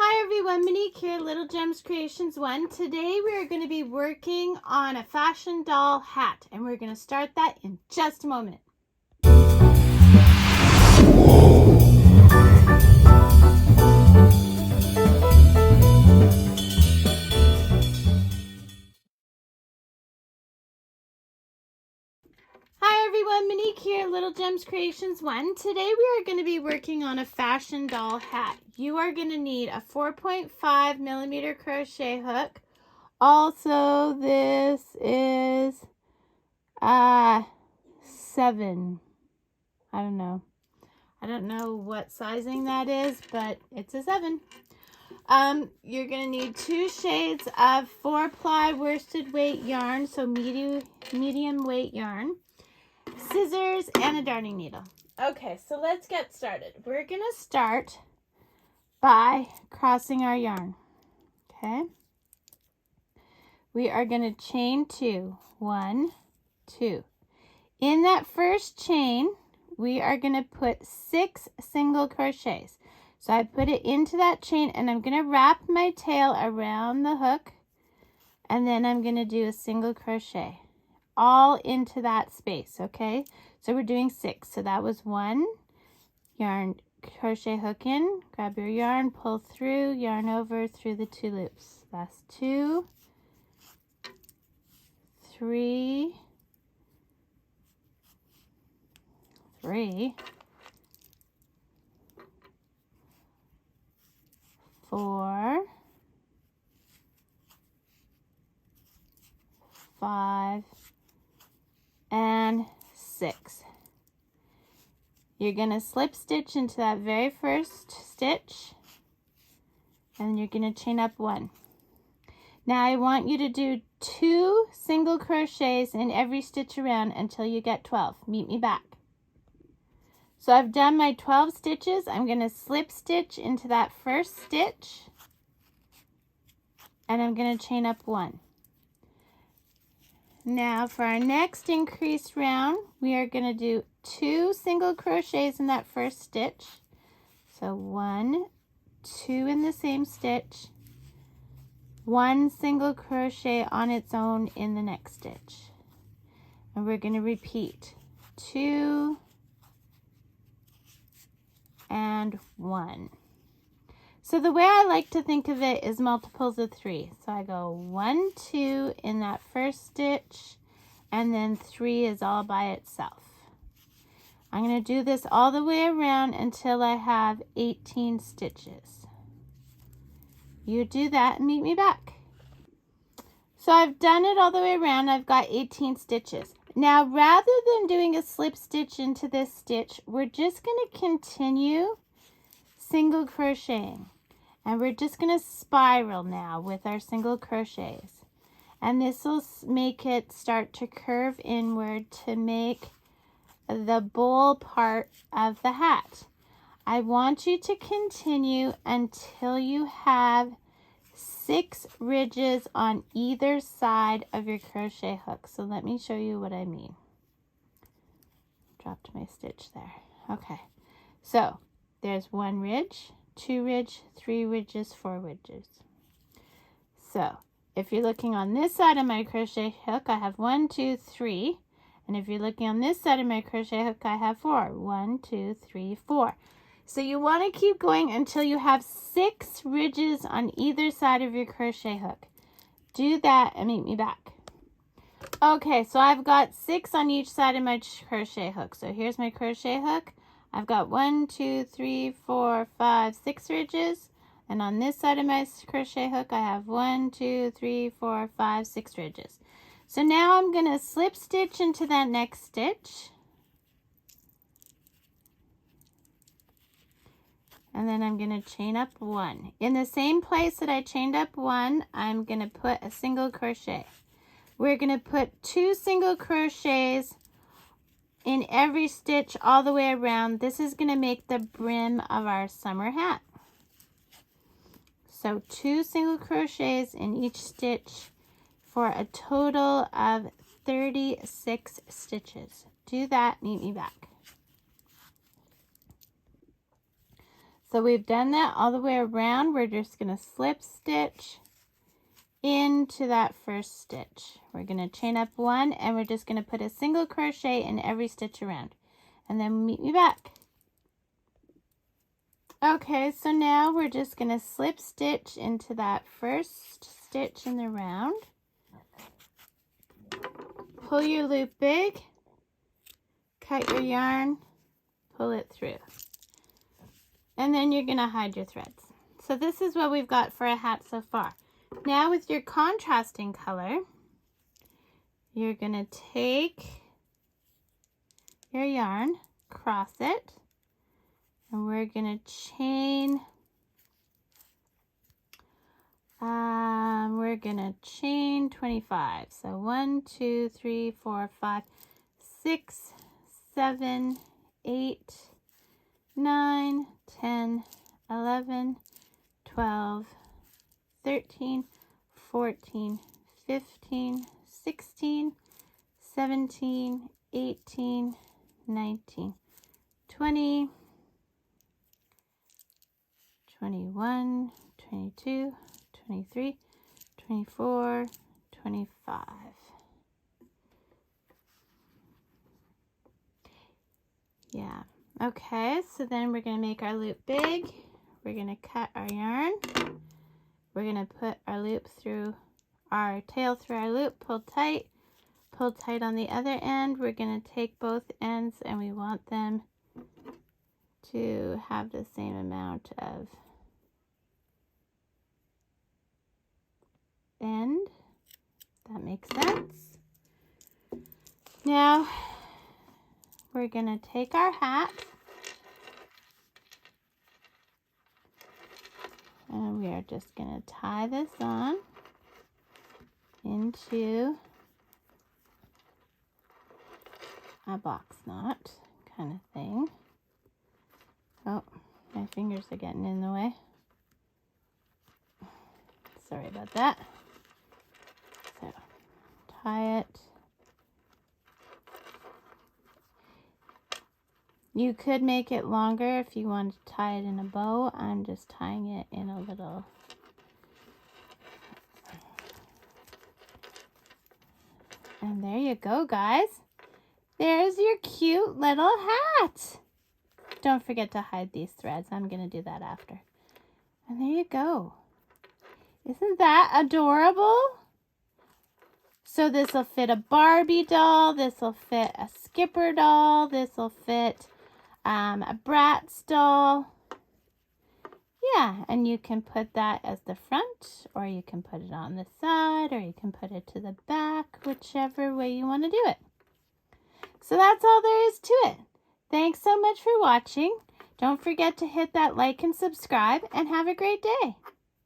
Hi everyone, Monique here, Little Gems Creations 1. Today we are going to be working on a fashion doll hat, and we're going to start that in just a moment. Hi everyone, Monique here, Little Gems Creations 1. Today we are going to be working on a fashion doll hat. You are going to need a 4.5 millimeter crochet hook. Also, this is 7. I don't know what sizing that is, but it's a 7. You're going to need 2 shades of 4-ply worsted weight yarn, so medium weight yarn, scissors, and a darning needle. Okay, so let's get started. We're going to start by crossing our yarn. Okay. We are going to chain 2. 1, 2. In that first chain, we are going to put 6 single crochets. So I put it into that chain, and I'm going to wrap my tail around the hook, and then I'm going to do a single crochet all into that space. Okay, so we're doing 6. So that was 1 yarn, crochet hook in, grab your yarn, pull through, yarn over through the 2 loops. That's 2, 3, 4, 5, and 6. You're going to slip stitch into that very first stitch, and you're going to chain up 1. Now I want you to do 2 single crochets in every stitch around until you get 12. Meet me back. So I've done my 12 stitches. I'm going to slip stitch into that first stitch, and I'm going to chain up 1. Now for our next increased round, we are going to do 2 single crochets in that first stitch. So 1, 2 in the same stitch, 1 single crochet on its own in the next stitch. And we're going to repeat 2 and 1. So the way I like to think of it is multiples of 3. So I go 1, 2 in that first stitch, and then 3 is all by itself. I'm going to do this all the way around until I have 18 stitches. You do that and meet me back. So I've done it all the way around. I've got 18 stitches. Now, rather than doing a slip stitch into this stitch, we're just going to continue single crocheting. And we're just going to spiral now with our single crochets. And this will make it start to curve inward to make the bowl part of the hat. I want you to continue until you have 6 ridges on either side of your crochet hook. So let me show you what I mean. Dropped my stitch there. Okay, so there's 1 ridge, 2 ridge, 3 ridges, 4 ridges. So if you're looking on this side of my crochet hook, I have 1, 2, 3. And if you're looking on this side of my crochet hook, I have 4. 1, 2, 3, 4. So you want to keep going until you have 6 ridges on either side of your crochet hook. Do that and meet me back. Okay, so I've got 6 on each side of my crochet hook. So here's my crochet hook. I've got 1, 2, 3, 4, 5, 6 ridges. And on this side of my crochet hook, I have 1, 2, 3, 4, 5, 6 ridges. So now I'm going to slip stitch into that next stitch. And then I'm going to chain up 1. In the same place that I chained up 1, I'm going to put a single crochet. We're going to put 2 single crochets in every stitch all the way around. This is going to make the brim of our summer hat. So 2 single crochets in each stitch for a total of 36 stitches. Do that, meet me back. So we've done that all the way around. We're just going to slip stitch into that first stitch. We're going to chain up one, and we're just going to put a single crochet in every stitch around, and then meet me back. Okay, so now we're just going to slip stitch into that first stitch in the round. Pull your loop big, cut your yarn, pull it through, and then you're going to hide your threads. So this is what we've got for a hat so far. Now with your contrasting color, you're going to take your yarn, cross it, and we're going to chain, we're going to chain 25. So 1, 2, 3, 4, 5, 6, 7, 8, 9, 10, 11, 12, 13, 14, 15, 16, 17, 18, 19, 20, 21, 22, 23, 24, 25. Yeah. Okay, so then we're going to make our loop big. We're going to cut our yarn. We're going to put our loop through our tail through our loop, pull tight on the other end. We're going to take both ends, and we want them to have the same amount of end. That makes sense. Now we're going to take our hat, and we are just going to tie this on into a box knot kind of thing. Oh, my fingers are getting in the way. Sorry about that. So, tie it. You could make it longer if you wanted to tie it in a bow. I'm just tying it in a little. And there you go, guys. There's your cute little hat. Don't forget to hide these threads. I'm going to do that after. And there you go. Isn't that adorable? So this will fit a Barbie doll. This will fit a Skipper doll. This will fit a Bratz doll. Yeah, and you can put that as the front, or you can put it on the side, or you can put it to the back, whichever way you want to do it. So that's all there is to it. Thanks so much for watching. Don't forget to hit that like and subscribe, and have a great day.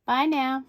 Bye now.